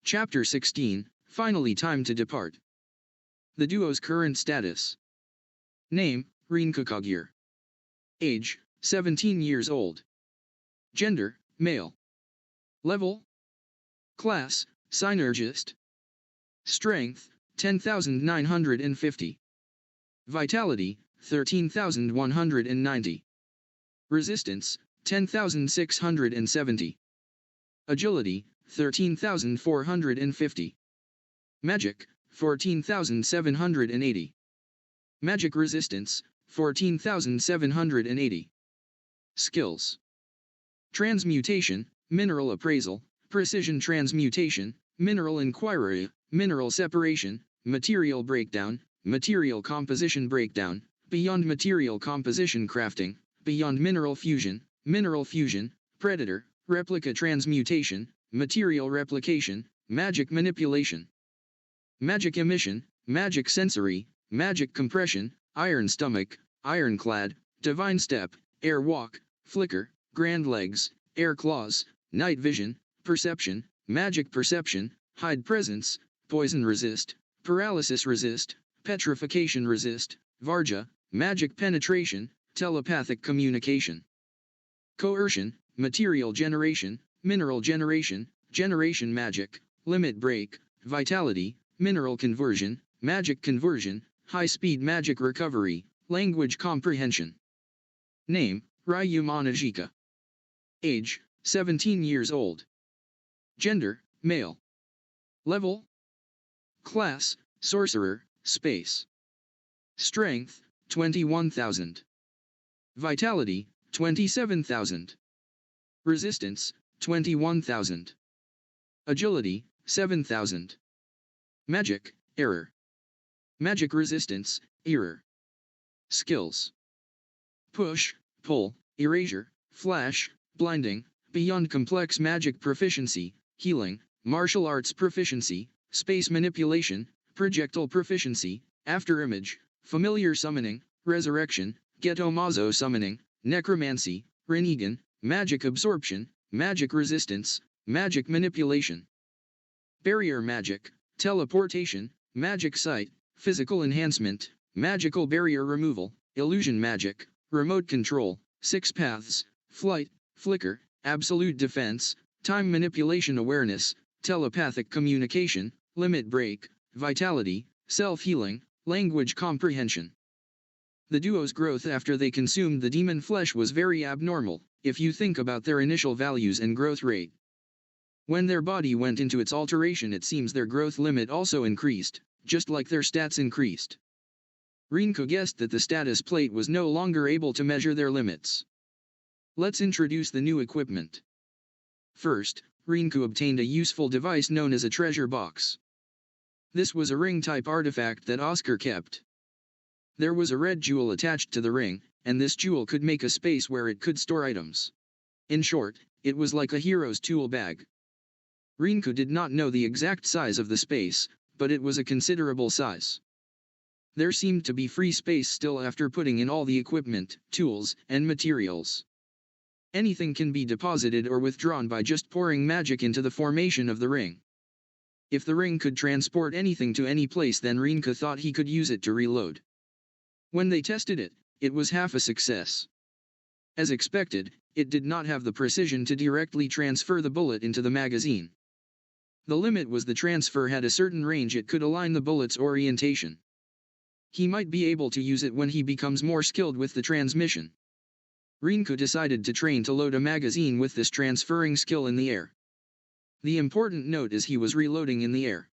Chapter 16, Finally Time to Depart. The duo's current status. Name, Rinkukagir. Age, 17 years old. Gender, male. Level. Class, Synergist. Strength, 10,950. Vitality, 13,190. Resistance, 10,670. Agility, 13,450. Magic, 14,780. Magic resistance, 14,780. Skills. Transmutation, mineral appraisal, precision transmutation, mineral inquiry, mineral separation, material breakdown, material composition breakdown, beyond material composition crafting, beyond mineral fusion, predator, replica transmutation, material replication, magic manipulation. Magic emission, magic sensory, magic compression, iron stomach, ironclad, divine step, air walk, flicker, grand legs, air claws, night vision, perception, magic perception, hide presence, poison resist, paralysis resist, petrification resist, varja, magic penetration, telepathic communication. Coercion, material generation, mineral generation, generation magic, limit break, vitality, mineral conversion, magic conversion, high-speed magic recovery, language comprehension. Name, Ryu Monajika. Age, 17 years old. Gender, male. Level. Class, Sorcerer, Space. Strength, 21,000. Vitality, 27,000. Resistance, 21,000. Agility, 7,000. Magic, Error. Magic resistance, Error. Skills. Push, pull, erasure, flash, blinding, beyond complex magic proficiency, healing, martial arts proficiency, space manipulation, projectile proficiency, afterimage, familiar summoning, resurrection, Getomazo summoning, necromancy, Rinnegan, magic absorption, magic resistance, magic manipulation. Barrier magic, teleportation, magic sight, physical enhancement, magical barrier removal, illusion magic, remote control, six paths, flight, flicker, absolute defense, time manipulation awareness, telepathic communication, limit break, vitality, self-healing, language comprehension. The duo's growth after they consumed the demon flesh was very abnormal, if you think about their initial values and growth rate. When their body went into its alteration, it seems their growth limit also increased, just like their stats increased. Rinku guessed that the status plate was no longer able to measure their limits. Let's introduce the new equipment. First, Rinku obtained a useful device known as a treasure box. This was a ring-type artifact that Oscar kept. There was a red jewel attached to the ring, and this jewel could make a space where it could store items. In short, it was like a hero's tool bag. Rinku did not know the exact size of the space, but it was a considerable size. There seemed to be free space still after putting in all the equipment, tools, and materials. Anything can be deposited or withdrawn by just pouring magic into the formation of the ring. If the ring could transport anything to any place, then Rinku thought he could use it to reload. When they tested it, it was half a success. As expected, it did not have the precision to directly transfer the bullet into the magazine. The limit was the transfer had a certain range it could align the bullet's orientation. He might be able to use it when he becomes more skilled with the transmission. Rinku decided to train to load a magazine with this transferring skill in the air. The important note is he was reloading in the air.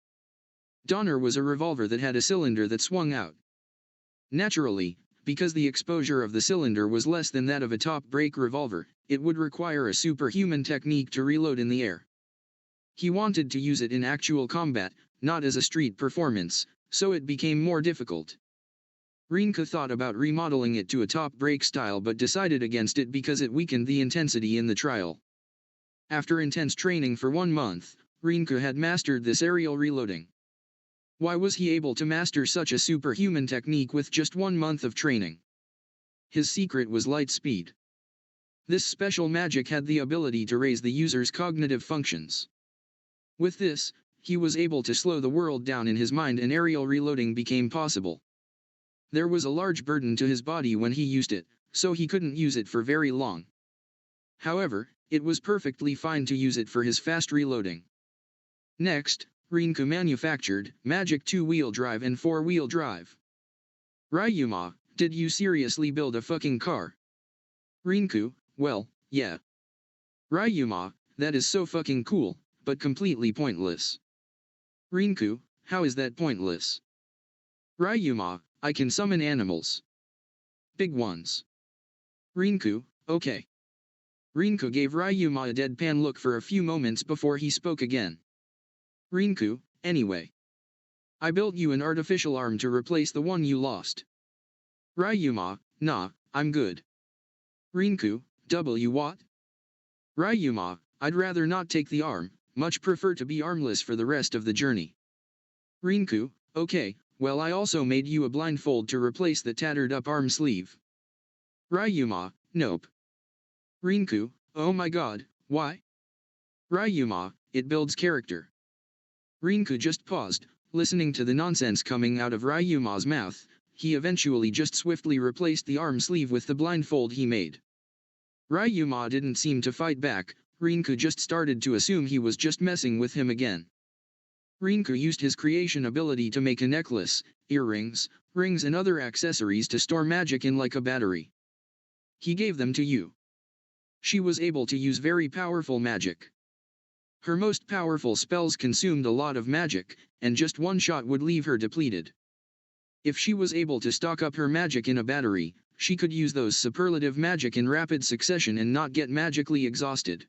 Donner was a revolver that had a cylinder that swung out. Naturally, because the exposure of the cylinder was less than that of a top-break revolver, it would require a superhuman technique to reload in the air. He wanted to use it in actual combat, not as a street performance, so it became more difficult. Rinku thought about remodeling it to a top-break style but decided against it because it weakened the intensity in the trial. After intense training for 1 month, Rinku had mastered this aerial reloading. Why was he able to master such a superhuman technique with just 1 month of training? His secret was light speed. This special magic had the ability to raise the user's cognitive functions. With this, he was able to slow the world down in his mind and aerial reloading became possible. There was a large burden to his body when he used it, so he couldn't use it for very long. However, it was perfectly fine to use it for his fast reloading. Next, Rinku manufactured magic 2-wheel drive and 4-wheel drive. Ryuma, did you seriously build a fucking car? Rinku, well, yeah. Ryuma, that is so fucking cool, but completely pointless. Rinku, how is that pointless? Ryuma, I can summon animals. Big ones. Rinku, okay. Rinku gave Ryuma a deadpan look for a few moments before he spoke again. Rinku, anyway. I built you an artificial arm to replace the one you lost. Ryuma, nah, I'm good. Rinku, what? Ryuma, I'd rather not take the arm, much prefer to be armless for the rest of the journey. Rinku, okay, well I also made you a blindfold to replace the tattered up arm sleeve. Ryuma, nope. Rinku, oh my god, why? Ryuma, it builds character. Rinku just paused, listening to the nonsense coming out of Ryuma's mouth. He eventually just swiftly replaced the arm sleeve with the blindfold he made. Ryuma didn't seem to fight back. Rinku just started to assume he was just messing with him again. Rinku used his creation ability to make a necklace, earrings, rings and other accessories to store magic in like a battery. He gave them to you. She was able to use very powerful magic. Her most powerful spells consumed a lot of magic, and just one shot would leave her depleted. If she was able to stock up her magic in a battery, she could use those superlative magic in rapid succession and not get magically exhausted.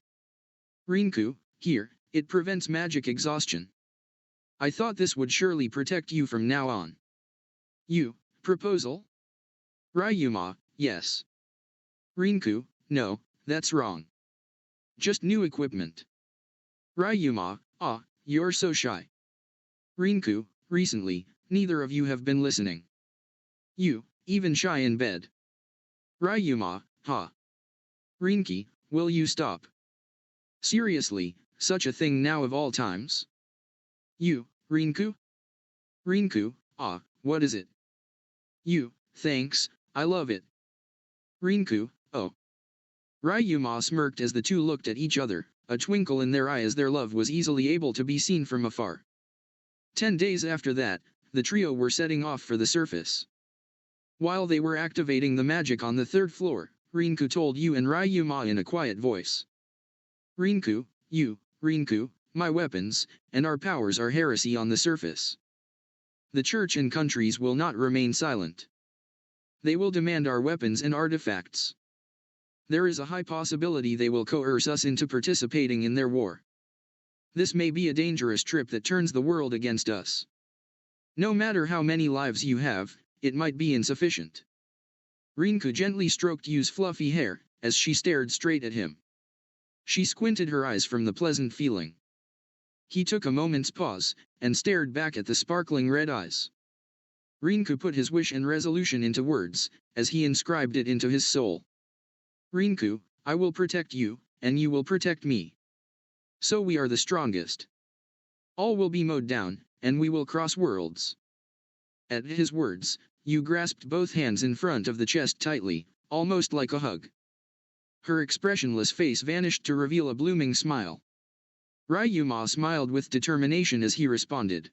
Rinku, here, it prevents magic exhaustion. I thought this would surely protect you from now on. You, proposal? Ryuma, yes. Rinku, no, that's wrong. Just new equipment. Ryuma, ah, you're so shy. Rinku, recently, neither of you have been listening. You, even shy in bed. Ryuma, ha. Rinki, will you stop? Seriously, such a thing now of all times? You, Rinku? Rinku, ah, what is it? You, thanks, I love it. Rinku, oh. Ryuma smirked as the two looked at each other, a twinkle in their eye as their love was easily able to be seen from afar. 10 days after that, the trio were setting off for the surface. While they were activating the magic on the 3rd floor, Rinku told Yu and Ryuma in a quiet voice. Rinku, my weapons, and our powers are heresy on the surface. The church and countries will not remain silent. They will demand our weapons and artifacts. There is a high possibility they will coerce us into participating in their war. This may be a dangerous trip that turns the world against us. No matter how many lives you have, it might be insufficient. Rinku gently stroked Yu's fluffy hair, as she stared straight at him. She squinted her eyes from the pleasant feeling. He took a moment's pause, and stared back at the sparkling red eyes. Rinku put his wish and resolution into words, as he inscribed it into his soul. Rinku, I will protect you, and you will protect me. So we are the strongest. All will be mowed down, and we will cross worlds. At his words, Yu grasped both hands in front of the chest tightly, almost like a hug. Her expressionless face vanished to reveal a blooming smile. Ryuma smiled with determination as he responded.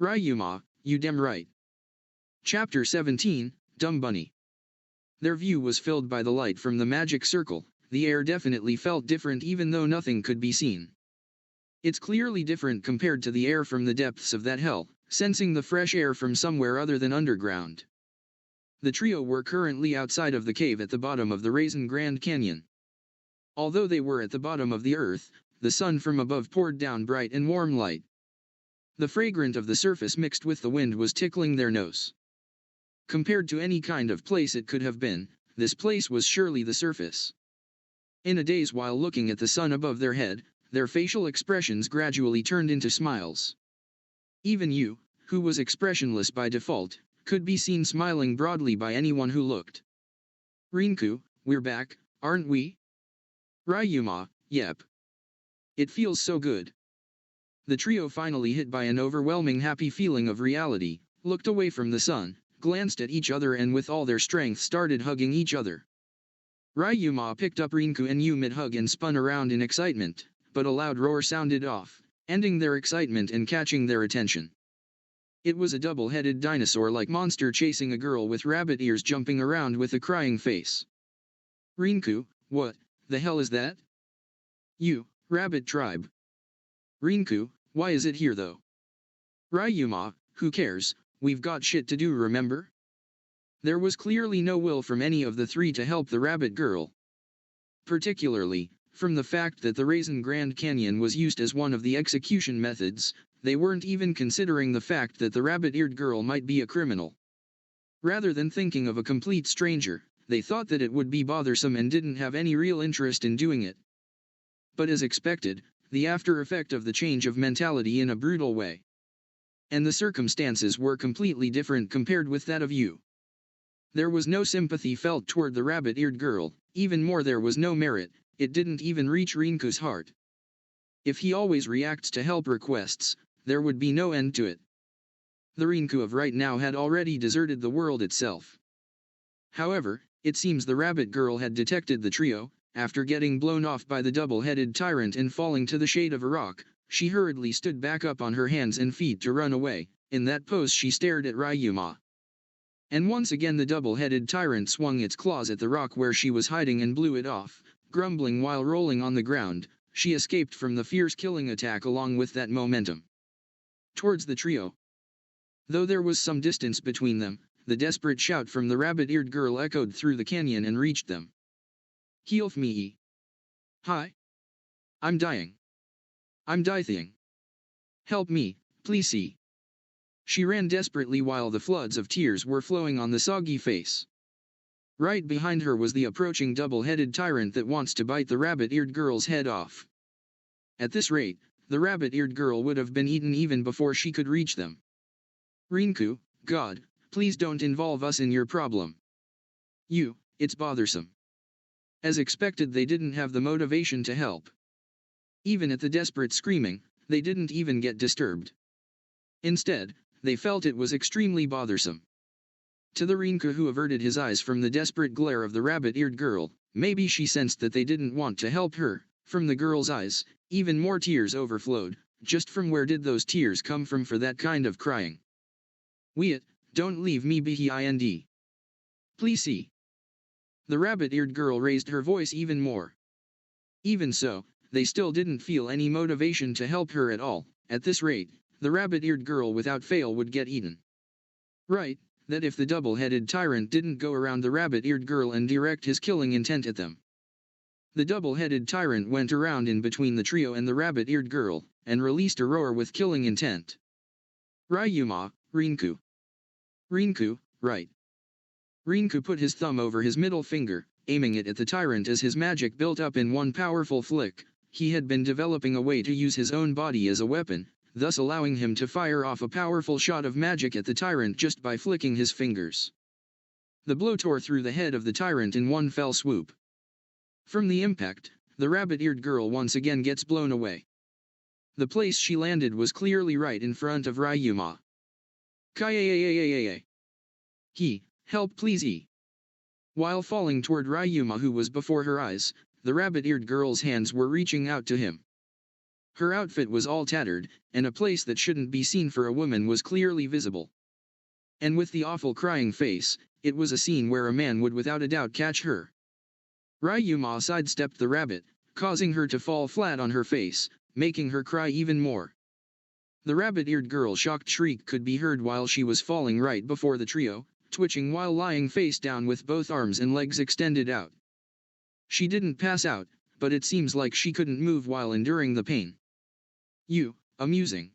Ryuma, you damn right. Chapter 17, Dumb Bunny. Their view was filled by the light from the magic circle. The air definitely felt different even though nothing could be seen. It's clearly different compared to the air from the depths of that hell, sensing the fresh air from somewhere other than underground. The trio were currently outside of the cave at the bottom of the Raisin Grand Canyon. Although they were at the bottom of the earth, the sun from above poured down bright and warm light. The fragrance of the surface mixed with the wind was tickling their nose. Compared to any kind of place it could have been, this place was surely the surface. In a daze while looking at the sun above their head, their facial expressions gradually turned into smiles. Even Yu, who was expressionless by default, could be seen smiling broadly by anyone who looked. Rinku, we're back, aren't we? Ryuma, yep. It feels so good. The trio, finally hit by an overwhelming happy feeling of reality, looked away from the sun, glanced at each other, and with all their strength started hugging each other. Ryuma picked up Rinku and Yu mid-hug and spun around in excitement, but a loud roar sounded off, ending their excitement and catching their attention. It was a double-headed dinosaur-like monster chasing a girl with rabbit ears, jumping around with a crying face. Rinku, what the hell is that? You, rabbit tribe. Rinku, why is it here though? Ryuma, who cares, we've got shit to do, remember? There was clearly no will from any of the three to help the rabbit girl. Particularly, from the fact that the Raisin Grand Canyon was used as one of the execution methods, they weren't even considering the fact that the rabbit-eared girl might be a criminal. Rather than thinking of a complete stranger, they thought that it would be bothersome and didn't have any real interest in doing it. But as expected, the after effect of the change of mentality in a brutal way. And the circumstances were completely different compared with that of you. There was no sympathy felt toward the rabbit-eared girl, even more there was no merit, it didn't even reach Rinku's heart. If he always reacts to help requests, there would be no end to it. The Rinku of right now had already deserted the world itself. However, it seems the rabbit girl had detected the trio. After getting blown off by the double-headed tyrant and falling to the shade of a rock, she hurriedly stood back up on her hands and feet to run away. In that pose she stared at Ryuma. And once again the double-headed tyrant swung its claws at the rock where she was hiding and blew it off, grumbling while rolling on the ground. She escaped from the fierce killing attack along with that momentum. Towards the trio. Though there was some distance between them, the desperate shout from the rabbit-eared girl echoed through the canyon and reached them. Help me. Hi. I'm dying. I'm dying. Help me, please see. She ran desperately while the floods of tears were flowing on the soggy face. Right behind her was the approaching double-headed tyrant that wants to bite the rabbit-eared girl's head off. At this rate, the rabbit-eared girl would have been eaten even before she could reach them. Rinku, God, please don't involve us in your problem. It's bothersome. As expected, they didn't have the motivation to help. Even at the desperate screaming, they didn't even get disturbed. Instead, they felt it was extremely bothersome. To the Rinku, who averted his eyes from the desperate glare of the rabbit-eared girl, maybe she sensed that they didn't want to help her. From the girl's eyes, even more tears overflowed. Just from where did those tears come from for that kind of crying? Don't leave me behind. Please see. The rabbit-eared girl raised her voice even more. Even so, they still didn't feel any motivation to help her at all. At this rate, the rabbit-eared girl without fail would get eaten. Right, that if the double-headed tyrant didn't go around the rabbit-eared girl and direct his killing intent at them. The double-headed tyrant went around in between the trio and the rabbit-eared girl, and released a roar with killing intent. Ryuma, Rinku. Rinku, right. Rinku put his thumb over his middle finger, aiming it at the tyrant as his magic built up in one powerful flick. He had been developing a way to use his own body as a weapon, thus allowing him to fire off a powerful shot of magic at the tyrant just by flicking his fingers. The blow tore through the head of the tyrant in one fell swoop. From the impact, the rabbit-eared girl once again gets blown away. The place she landed was clearly right in front of Ryuma. Kaya. Help please. While falling toward Ryuma, who was before her eyes, the rabbit-eared girl's hands were reaching out to him. Her outfit was all tattered, and a place that shouldn't be seen for a woman was clearly visible. And with the awful crying face, it was a scene where a man would without a doubt catch her. Ryuma sidestepped the rabbit, causing her to fall flat on her face, making her cry even more. The rabbit-eared girl's shocked shriek could be heard while she was falling right before the trio, twitching while lying face down with both arms and legs extended out. She didn't pass out, but it seems like she couldn't move while enduring the pain. Amusing.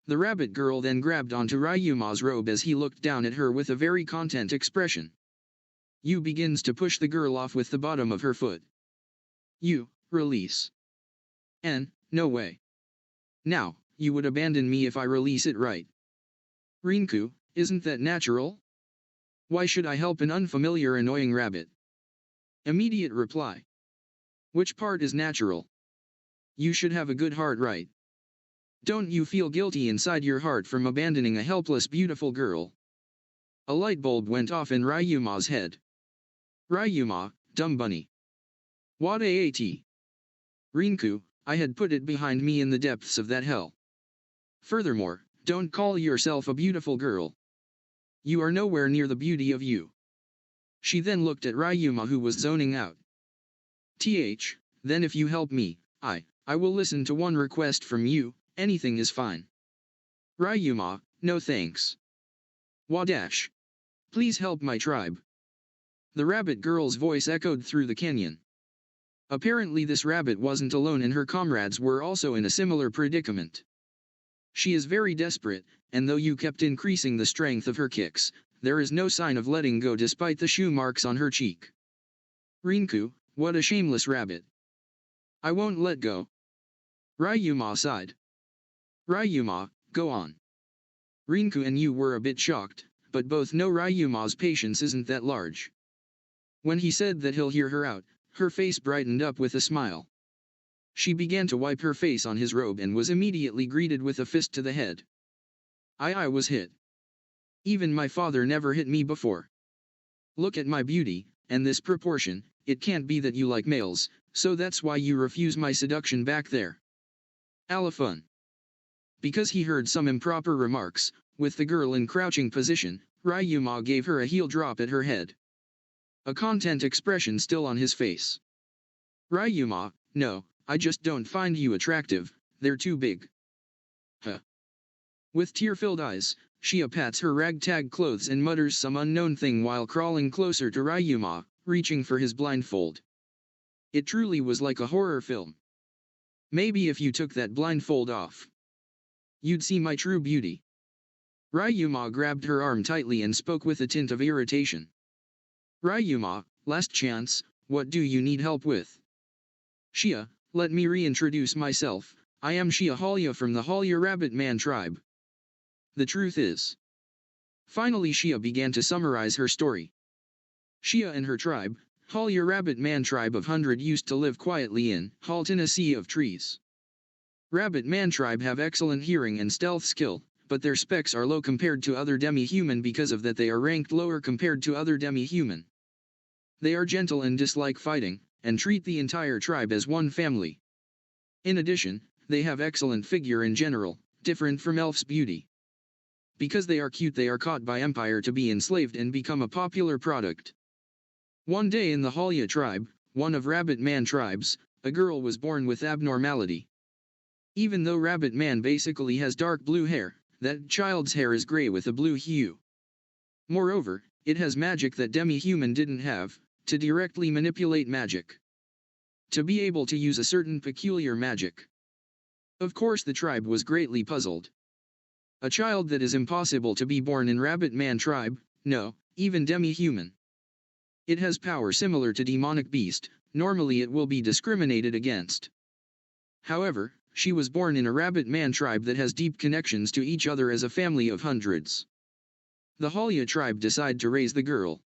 The rabbit girl then grabbed onto Ryuma's robe as he looked down at her with a very content expression. Begins to push the girl off with the bottom of her foot. Release. No way. Now, you would abandon me if I release it, right? Rinku, isn't that natural? Why should I help an unfamiliar annoying rabbit? Immediate reply. Which part is natural? You should have a good heart, right? Don't you feel guilty inside your heart from abandoning a helpless beautiful girl? A light bulb went off in Ryuma's head. Ryuma, dumb bunny. What aat? Rinku, I had put it behind me in the depths of that hell. Furthermore, don't call yourself a beautiful girl. You are nowhere near the beauty of you. She then looked at Ryuma, who was zoning out. Then if you help me, I will listen to one request from you, anything is fine. Ryuma, no thanks. Wadash. Please help my tribe. The rabbit girl's voice echoed through the canyon. Apparently this rabbit wasn't alone and her comrades were also in a similar predicament. She is very desperate, and though you kept increasing the strength of her kicks, there is no sign of letting go despite the shoe marks on her cheek. Rinku, what a shameless rabbit. I won't let go. Ryuma sighed. Ryuma, go on. Rinku and you were a bit shocked, but both know Ryuma's patience isn't that large. When he said that he'll hear her out, her face brightened up with a smile. She began to wipe her face on his robe and was immediately greeted with a fist to the head. I was hit. Even my father never hit me before. Look at my beauty, and this proportion, it can't be that you like males, so that's why you refuse my seduction back there. Alafun. Because he heard some improper remarks, with the girl in crouching position, Ryuma gave her a heel drop at her head. A content expression still on his face. Ryuma, no, I just don't find you attractive, they're too big. Huh. With tear-filled eyes, Shia pats her ragtag clothes and mutters some unknown thing while crawling closer to Ryuma, reaching for his blindfold. It truly was like a horror film. Maybe if you took that blindfold off, you'd see my true beauty. Ryuma grabbed her arm tightly and spoke with a tint of irritation. Ryuma, last chance, what do you need help with? Shia, let me reintroduce myself, I am Shia Halya from the Halya Rabbit Man tribe. The truth is. Finally Shia began to summarize her story. Shia and her tribe, Halya Rabbit Man tribe of 100 used to live quietly in halt in a sea of trees. Rabbit Man tribe have excellent hearing and stealth skill, but their specs are low compared to other demi-human. Because of that they are ranked lower compared to other demi-human. They are gentle and dislike fighting, and treat the entire tribe as one family. In addition, they have excellent figure in general, different from elf's beauty. Because they are cute they are caught by Empire to be enslaved and become a popular product. One day in the Halya tribe, one of Rabbit Man tribes, a girl was born with abnormality. Even though Rabbit Man basically has dark blue hair, that child's hair is gray with a blue hue. Moreover, it has magic that demi-human didn't have, to directly manipulate magic. To be able to use a certain peculiar magic. Of course the tribe was greatly puzzled. A child that is impossible to be born in Rabbit Man tribe, no, even demi-human. It has power similar to demonic beast, normally it will be discriminated against. However, she was born in a Rabbit Man tribe that has deep connections to each other as a family of hundreds. The Halya tribe decide to raise the girl.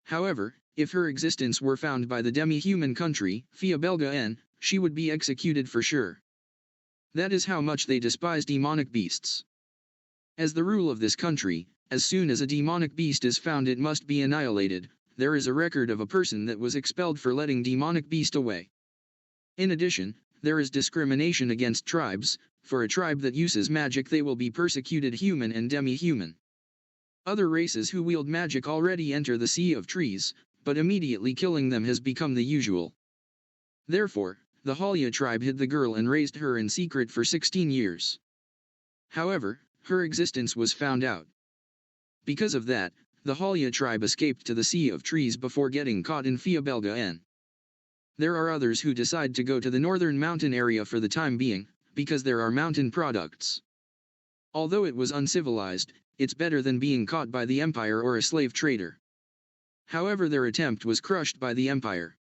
However, if her existence were found by the demi-human country, Fia Belga N, she would be executed for sure. That is how much they despise demonic beasts. As the rule of this country, as soon as a demonic beast is found it must be annihilated. There is a record of a person that was expelled for letting demonic beast away. In addition, there is discrimination against tribes. For a tribe that uses magic they will be persecuted human and demi-human. Other races who wield magic already enter the sea of trees, but immediately killing them has become the usual. Therefore, the Halya tribe hid the girl and raised her in secret for 16 years. However, her existence was found out. Because of that, the Halya tribe escaped to the Sea of Trees before getting caught in Fia Belga N. There are others who decide to go to the northern mountain area for the time being, because there are mountain products. Although it was uncivilized, it's better than being caught by the Empire or a slave trader. However, their attempt was crushed by the Empire.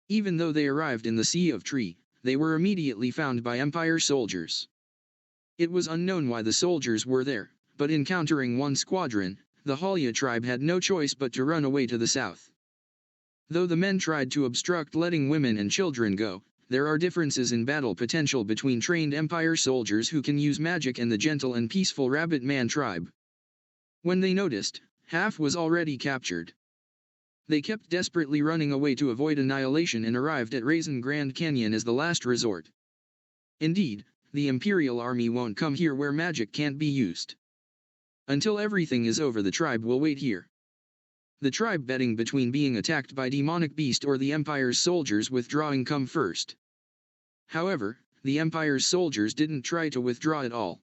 Even though they arrived in the Sea of Tree, they were immediately found by Empire soldiers. It was unknown why the soldiers were there, but encountering one squadron, the Halya tribe had no choice but to run away to the south. Though the men tried to obstruct letting women and children go, there are differences in battle potential between trained Empire soldiers who can use magic and the gentle and peaceful Rabbit Man tribe. When they noticed, half was already captured. They kept desperately running away to avoid annihilation and arrived at Raisin Grand Canyon as the last resort. Indeed, the Imperial Army won't come here where magic can't be used. Until everything is over, the tribe will wait here. The tribe betting between being attacked by demonic beast or the Empire's soldiers withdrawing come first. However, the Empire's soldiers didn't try to withdraw at all.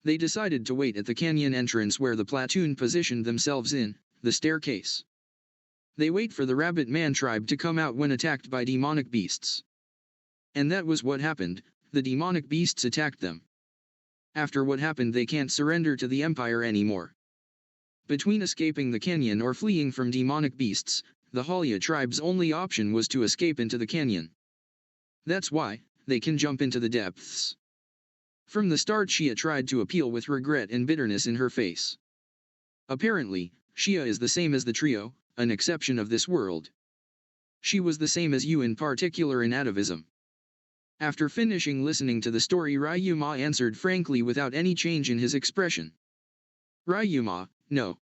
They decided to wait at the canyon entrance where the platoon positioned themselves in, the staircase. They wait for the Rabbit Man tribe to come out when attacked by demonic beasts. And that was what happened, the demonic beasts attacked them. After what happened, they can't surrender to the Empire anymore. Between escaping the canyon or fleeing from demonic beasts, the Halia tribe's only option was to escape into the canyon. That's why, they can jump into the depths. From the start, Shia tried to appeal with regret and bitterness in her face. Apparently, Shia is the same as the trio, an exception of this world. She was the same as you, in particular in atavism. After finishing listening to the story, Ryuma answered frankly without any change in his expression. Ryuma, no.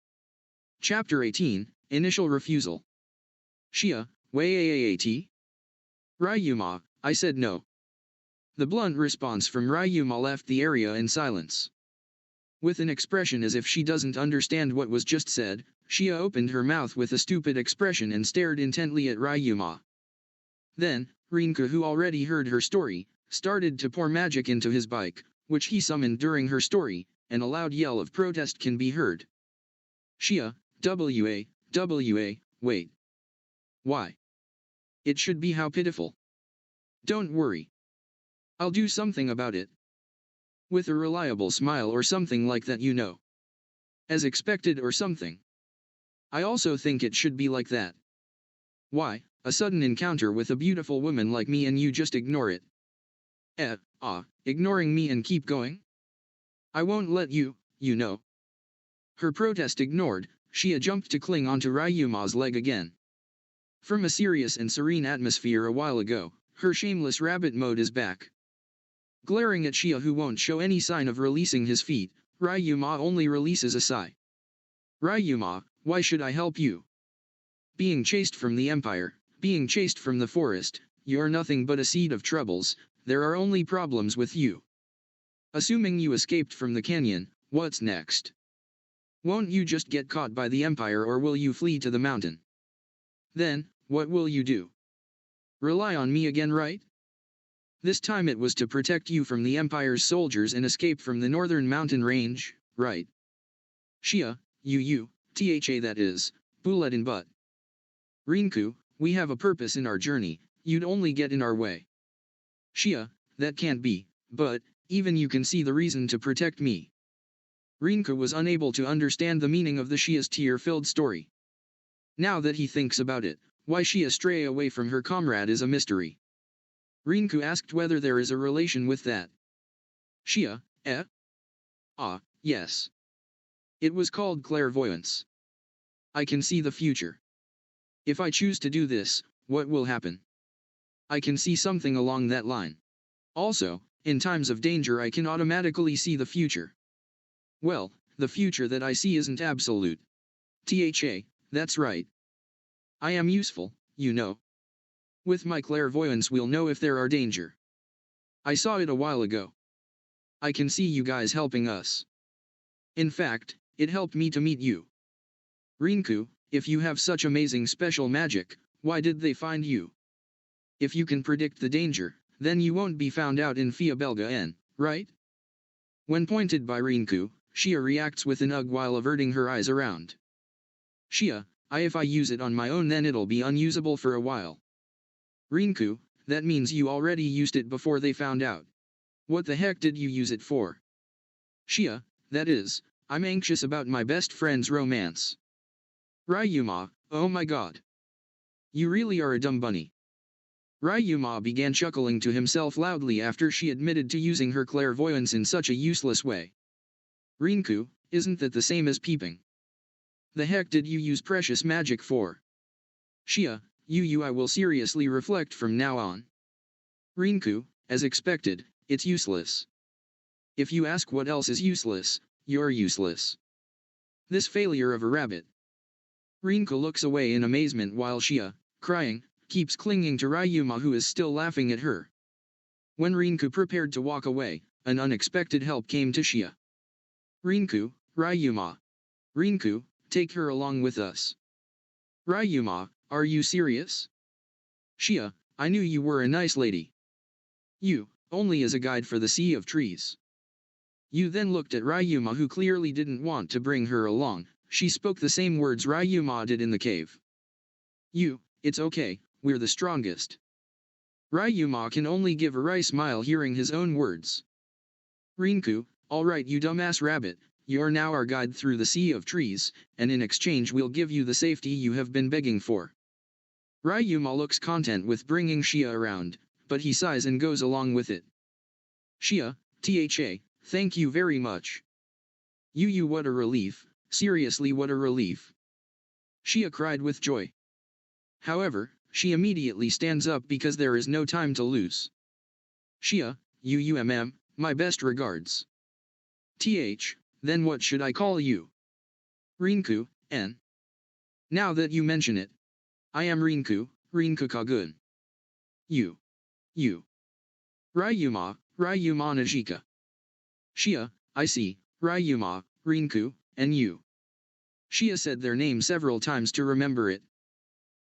Chapter 18, Initial Refusal. Shia, wait. Ryuma, I said no. The blunt response from Ryuma left the area in silence. With an expression as if she doesn't understand what was just said, Shia opened her mouth with a stupid expression and stared intently at Ryuma. Then, Rinka, who already heard her story, started to pour magic into his bike, which he summoned during her story, and a loud yell of protest can be heard. Shia, wait. Why? It should be how pitiful. Don't worry. I'll do something about it. With a reliable smile or something like that, you know. As expected or something. I also think it should be like that. Why, a sudden encounter with a beautiful woman like me and you just ignore it? Ignoring me and keep going? I won't let you, you know. Her protest ignored, Shia jumped to cling onto Ryuma's leg again. From a serious and serene atmosphere a while ago, her shameless rabbit mode is back. Glaring at Shia, who won't show any sign of releasing his feet, Ryuma only releases a sigh. Ryuma, why should I help you? Being chased from the Empire, being chased from the forest, you're nothing but a seed of troubles, there are only problems with you. Assuming you escaped from the canyon, what's next? Won't you just get caught by the Empire, or will you flee to the mountain? Then, what will you do? Rely on me again, right? This time it was to protect you from the Empire's soldiers and escape from the northern mountain range, right? Shia, tha that is, bullet in butt. Rinku, we have a purpose in our journey, you'd only get in our way. Shia, that can't be, but, even you can see the reason to protect me. Rinka was unable to understand the meaning of the Shia's tear-filled story. Now that he thinks about it, why Shia stray away from her comrade is a mystery. Rinku asked whether there is a relation with that. Shia, yes. It was called clairvoyance. I can see the future. If I choose to do this, what will happen? I can see something along that line. Also, in times of danger I can automatically see the future. Well, the future that I see isn't absolute. Tha, that's right. I am useful, you know. With my clairvoyance we'll know if there are danger. I saw it a while ago. I can see you guys helping us. In fact, it helped me to meet you. Rinku, if you have such amazing special magic, why did they find you? If you can predict the danger, then you won't be found out in Fiabelga N, right? When pointed by Rinku, Shia reacts with an ugh while averting her eyes around. Shia, if I use it on my own then it'll be unusable for a while. Rinku, that means you already used it before they found out. What the heck did you use it for? Shia, that is, I'm anxious about my best friend's romance. Ryuma, oh my god. You really are a dumb bunny. Ryuma began chuckling to himself loudly after she admitted to using her clairvoyance in such a useless way. Rinku, isn't that the same as peeping? The heck did you use precious magic for? Shia, I will seriously reflect from now on. Rinku, as expected, it's useless. If you ask what else is useless, you're useless. This failure of a rabbit. Rinku looks away in amazement while Shia, crying, keeps clinging to Ryuma who is still laughing at her. When Rinku prepared to walk away, an unexpected help came to Shia. Rinku, Ryuma. Rinku, take her along with us. Ryuma, are you serious? Shia, I knew you were a nice lady. You, only as a guide for the Sea of Trees. You then looked at Ryuma who clearly didn't want to bring her along. She spoke the same words Ryuma did in the cave. You, it's okay, we're the strongest. Ryuma can only give a wry smile hearing his own words. Rinku, alright you dumbass rabbit, you're now our guide through the Sea of Trees, and in exchange we'll give you the safety you have been begging for. Ryuma looks content with bringing Shia around, but he sighs and goes along with it. Shia, thank you very much. You what a relief, seriously what a relief. Shia cried with joy. However, she immediately stands up because there is no time to lose. Shia, my best regards. Then what should I call you? Rinku, N. Now that you mention it. I am Rinku, Rinkukagun. You. Ryuma Najika. Shia, I see, Ryuma, Rinku, and you. Shia said their name several times to remember it.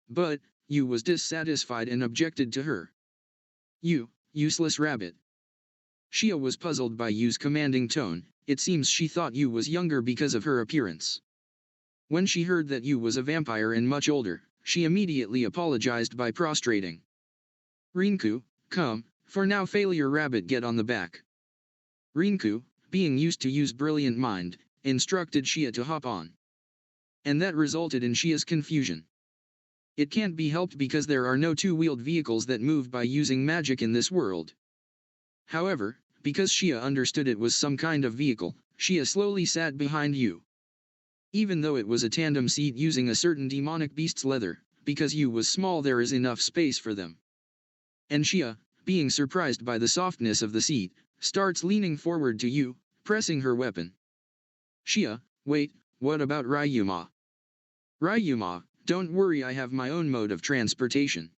But, you was dissatisfied and objected to her. You, useless rabbit. Shia was puzzled by Yu's commanding tone. It seems she thought Yu was younger because of her appearance. When she heard that Yu was a vampire and much older, she immediately apologized by prostrating. Rinku, come, for now failure rabbit get on the back. Rinku, being used to Yu's brilliant mind, instructed Shia to hop on. And that resulted in Shia's confusion. It can't be helped because there are no two-wheeled vehicles that move by using magic in this world. However, because Shia understood it was some kind of vehicle, Shia slowly sat behind Yu. Even though it was a tandem seat using a certain demonic beast's leather, because Yu was small there is enough space for them. And Shia, being surprised by the softness of the seat, starts leaning forward to Yu, pressing her weapon. Shia, wait, what about Ryuma? Ryuma, don't worry I have my own mode of transportation.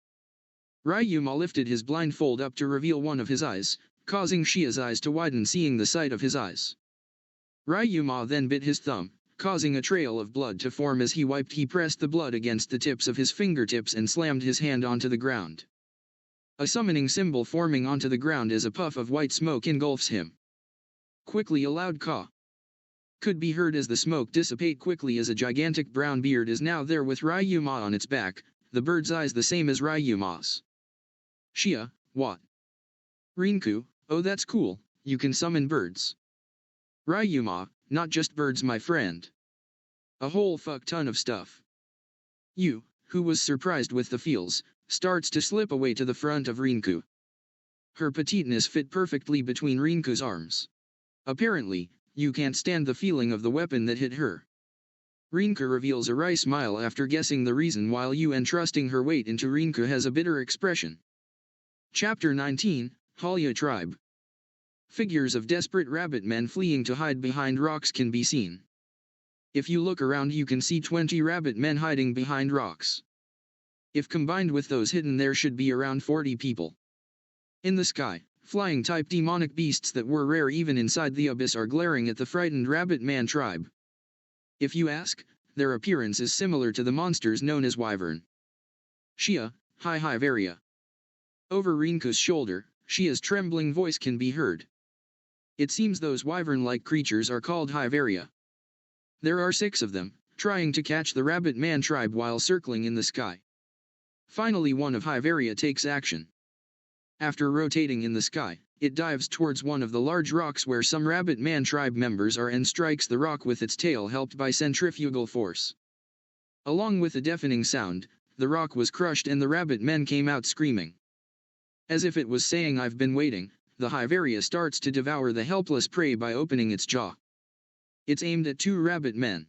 Ryuma lifted his blindfold up to reveal one of his eyes, causing Shia's eyes to widen seeing the sight of his eyes. Ryuma then bit his thumb, causing a trail of blood to form as he pressed the blood against the tips of his fingertips and slammed his hand onto the ground. A summoning symbol forming onto the ground as a puff of white smoke engulfs him. Quickly a loud caw could be heard as the smoke dissipate quickly as a gigantic brown beard is now there with Ryuma on its back, the bird's eyes the same as Ryuma's. Shia, what? Rinku, oh that's cool, you can summon birds. Ryuma, not just birds my friend. A whole fuck ton of stuff. Yu, who was surprised with the feels, starts to slip away to the front of Rinku. Her petiteness fit perfectly between Rinku's arms. Apparently, Yu can't stand the feeling of the weapon that hit her. Rinku reveals a wry smile after guessing the reason while Yu entrusting her weight into Rinku has a bitter expression. Chapter 19, Halya Tribe. Figures of desperate rabbit men fleeing to hide behind rocks can be seen. If you look around you can see 20 rabbit men hiding behind rocks. If combined with those hidden there should be around 40 people. In the sky, flying type demonic beasts that were rare even inside the abyss are glaring at the frightened rabbit man tribe. If you ask, their appearance is similar to the monsters known as wyvern. Shia, Varia. Over Rinku's shoulder, Shia's trembling voice can be heard. It seems those wyvern-like creatures are called Varia. There are 6 of them, trying to catch the rabbit man tribe while circling in the sky. Finally one of Varia takes action. After rotating in the sky, it dives towards one of the large rocks where some rabbit man tribe members are and strikes the rock with its tail helped by centrifugal force. Along with a deafening sound, the rock was crushed and the rabbit men came out screaming. As if it was saying I've been waiting, the Varia starts to devour the helpless prey by opening its jaw. It's aimed at 2 rabbit men.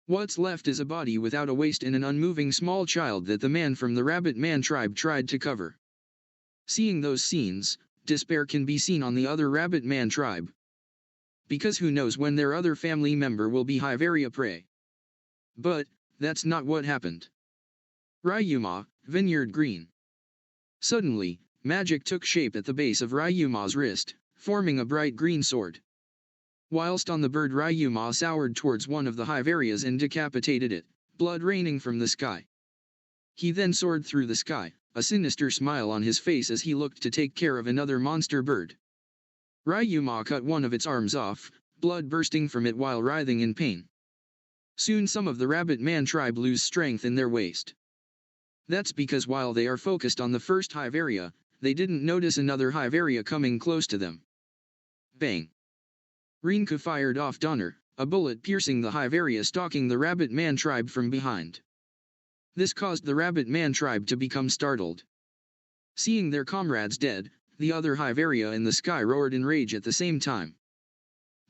What's left is a body without a waist and an unmoving small child that the man from the rabbit man tribe tried to cover. Seeing those scenes, despair can be seen on the other rabbit man tribe. Because who knows when their other family member will be Hiveria prey. But, that's not what happened. Ryuma, Vineyard Green. Suddenly, magic took shape at the base of Ryuma's wrist, forming a bright green sword. Whilst on the bird, Ryuma soared towards one of the Hiverias and decapitated it, blood raining from the sky. He then soared through the sky, a sinister smile on his face as he looked to take care of another monster bird. Ryuma cut one of its arms off, blood bursting from it while writhing in pain. Soon some of the rabbit man tribe lose strength in their waist. That's because while they are focused on the first Hiveria, they didn't notice another Hiveria coming close to them. Bang! Rinku fired off Donner, a bullet piercing the Hiveria stalking the rabbit man tribe from behind. This caused the rabbit man tribe to become startled. Seeing their comrades dead, the other Hiveria in the sky roared in rage at the same time.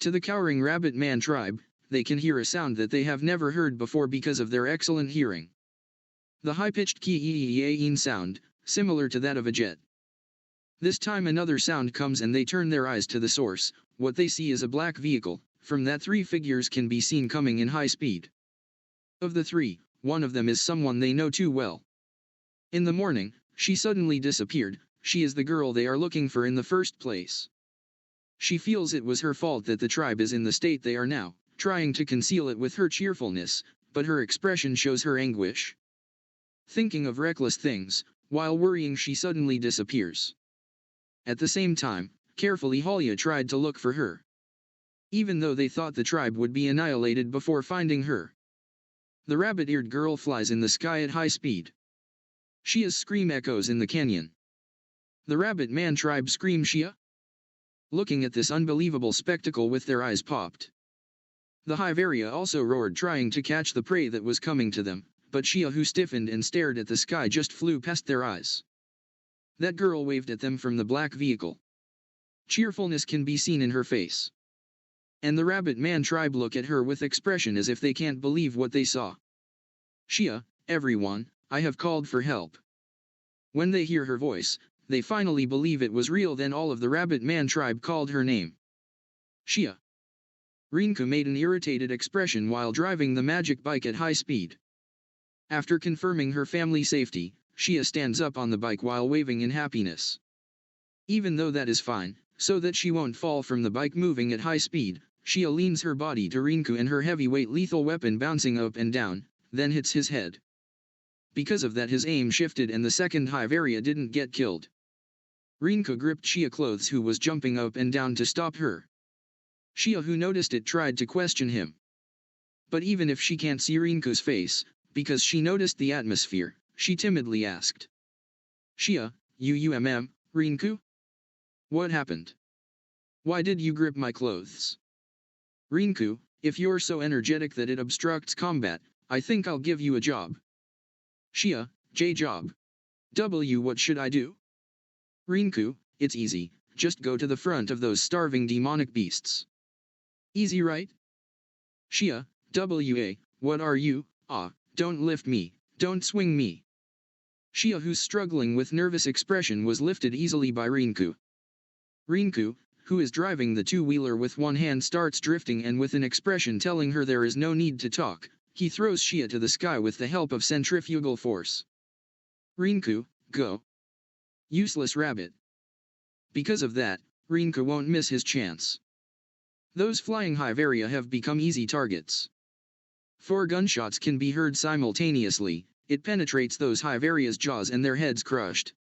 To the cowering rabbit man tribe, they can hear a sound that they have never heard before because of their excellent hearing. The high-pitched ki-ee-ee-een sound, similar to that of a jet. This time another sound comes and they turn their eyes to the source. What they see is a black vehicle. From that, three figures can be seen coming in high speed. Of the three, one of them is someone they know too well. In the morning, she suddenly disappeared. She is the girl they are looking for in the first place. She feels it was her fault that the tribe is in the state they are now, trying to conceal it with her cheerfulness, but her expression shows her anguish. Thinking of reckless things, while worrying, she suddenly disappears. At the same time, carefully Halia tried to look for her. Even though they thought the tribe would be annihilated before finding her. The rabbit-eared girl flies in the sky at high speed. Shia's scream echoes in the canyon. The rabbit man tribe scream Shia. Looking at this unbelievable spectacle with their eyes popped. The Hiveria also roared, trying to catch the prey that was coming to them, but Shia, who stiffened and stared at the sky, just flew past their eyes. That girl waved at them from the black vehicle. Cheerfulness can be seen in her face. And the rabbit man tribe look at her with expression as if they can't believe what they saw. Shia, everyone, I have called for help. When they hear her voice, they finally believe it was real. Then all of the rabbit man tribe called her name. Shia. Rinku made an irritated expression while driving the magic bike at high speed. After confirming her family's safety, Shia stands up on the bike while waving in happiness. Even though that is fine, so that she won't fall from the bike moving at high speed, Shia leans her body to Rinku and her heavyweight lethal weapon bouncing up and down, then hits his head. Because of that, his aim shifted and the second Hiveria didn't get killed. Rinku gripped Shia clothes, who was jumping up and down to stop her. Shia, who noticed it, tried to question him. But even if she can't see Rinku's face, because she noticed the atmosphere, she timidly asked. Shia, Rinku? What happened? Why did you grip my clothes? Rinku, if you're so energetic that it obstructs combat, I think I'll give you a job. Shia, job. What should I do? Rinku, it's easy, just go to the front of those starving demonic beasts. Easy, right? Shia, what are you? Don't lift me, don't swing me. Shia, who's struggling with nervous expression, was lifted easily by Rinku. Rinku, who is driving the two-wheeler with one hand, starts drifting, and with an expression telling her there is no need to talk, he throws Shia to the sky with the help of centrifugal force. Rinku, go. Useless rabbit. Because of that, Rinku won't miss his chance. Those flying Hiveria have become easy targets. 4 gunshots can be heard simultaneously. It penetrates those Hiveria's jaws and their heads crushed.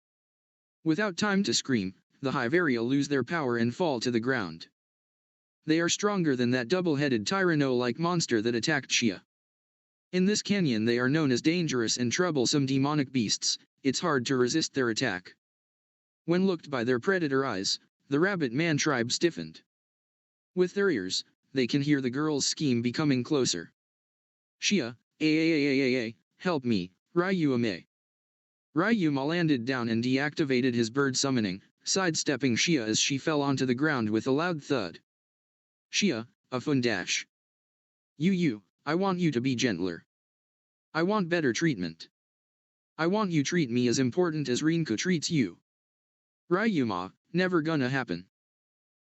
Without time to scream, the Hiveria lose their power and fall to the ground. They are stronger than that double-headed tyranno-like monster that attacked Shia. In this canyon they are known as dangerous and troublesome demonic beasts. It's hard to resist their attack. When looked by their predator eyes, the rabbit man tribe stiffened. With their ears, they can hear the girl's scheme becoming closer. Shia, help me, Ryuma. Ryuma landed down and deactivated his bird summoning, sidestepping Shia as she fell onto the ground with a loud thud. Shia, a fundash. I want you to be gentler. I want better treatment. I want you treat me as important as Rinku treats you. Ryuma, never gonna happen.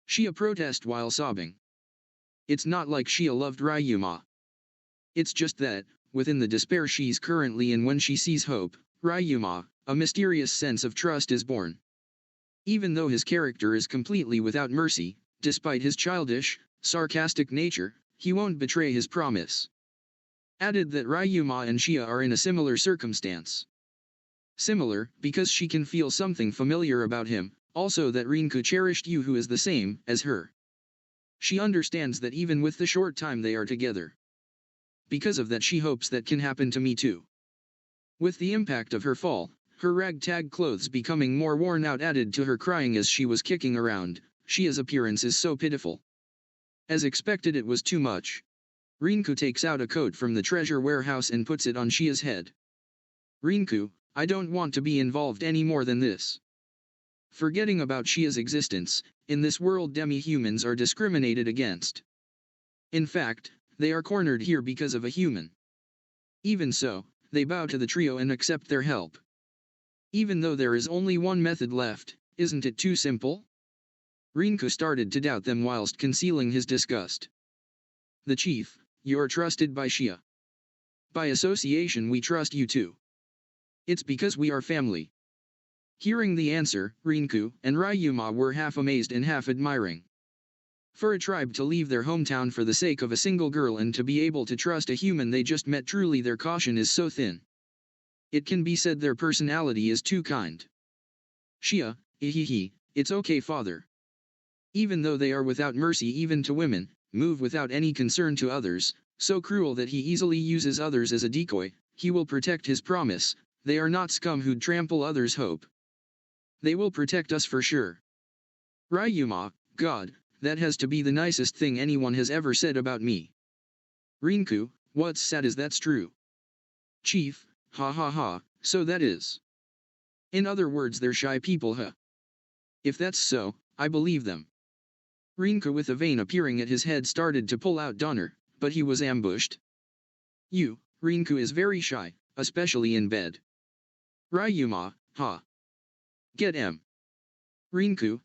Shia protest while sobbing. It's not like Shia loved Ryuma. It's just that, within the despair she's currently in when she sees hope, Ryuma, a mysterious sense of trust is born. Even though his character is completely without mercy, despite his childish, sarcastic nature, he won't betray his promise. Added that Ryuma and Shia are in a similar circumstance. Similar, because she can feel something familiar about him, also that Rinku cherished you who is the same as her. She understands that even with the short time they are together. Because of that she hopes that can happen to me too. With the impact of her fall, her ragtag clothes becoming more worn out added to her crying as she was kicking around, Shia's appearance is so pitiful. As expected it was too much. Rinku takes out a coat from the treasure warehouse and puts it on Shia's head. Rinku, I don't want to be involved any more than this. Forgetting about Shia's existence, in this world demi-humans are discriminated against. In fact, they are cornered here because of a human. Even so, they bow to the trio and accept their help. Even though there is only one method left, isn't it too simple? Rinku started to doubt them whilst concealing his disgust. The chief, you're trusted by Shia. By association we trust you too. It's because we are family. Hearing the answer, Rinku and Ryuma were half amazed and half admiring. For a tribe to leave their hometown for the sake of a single girl and to be able to trust a human they just met, truly their caution is so thin. It can be said their personality is too kind. Shia, it's okay father. Even though they are without mercy even to women, move without any concern to others, so cruel that he easily uses others as a decoy, he will protect his promise, they are not scum who'd trample others' hope. They will protect us for sure. Ryuma, God, that has to be the nicest thing anyone has ever said about me. Rinku, what's sad is that's true. Chief, so that is. In other words they're shy people huh? If that's so, I believe them. Rinku with a vein appearing at his head started to pull out Donner, but he was ambushed. Rinku is very shy, especially in bed. Ryuma, Get M. Rinku,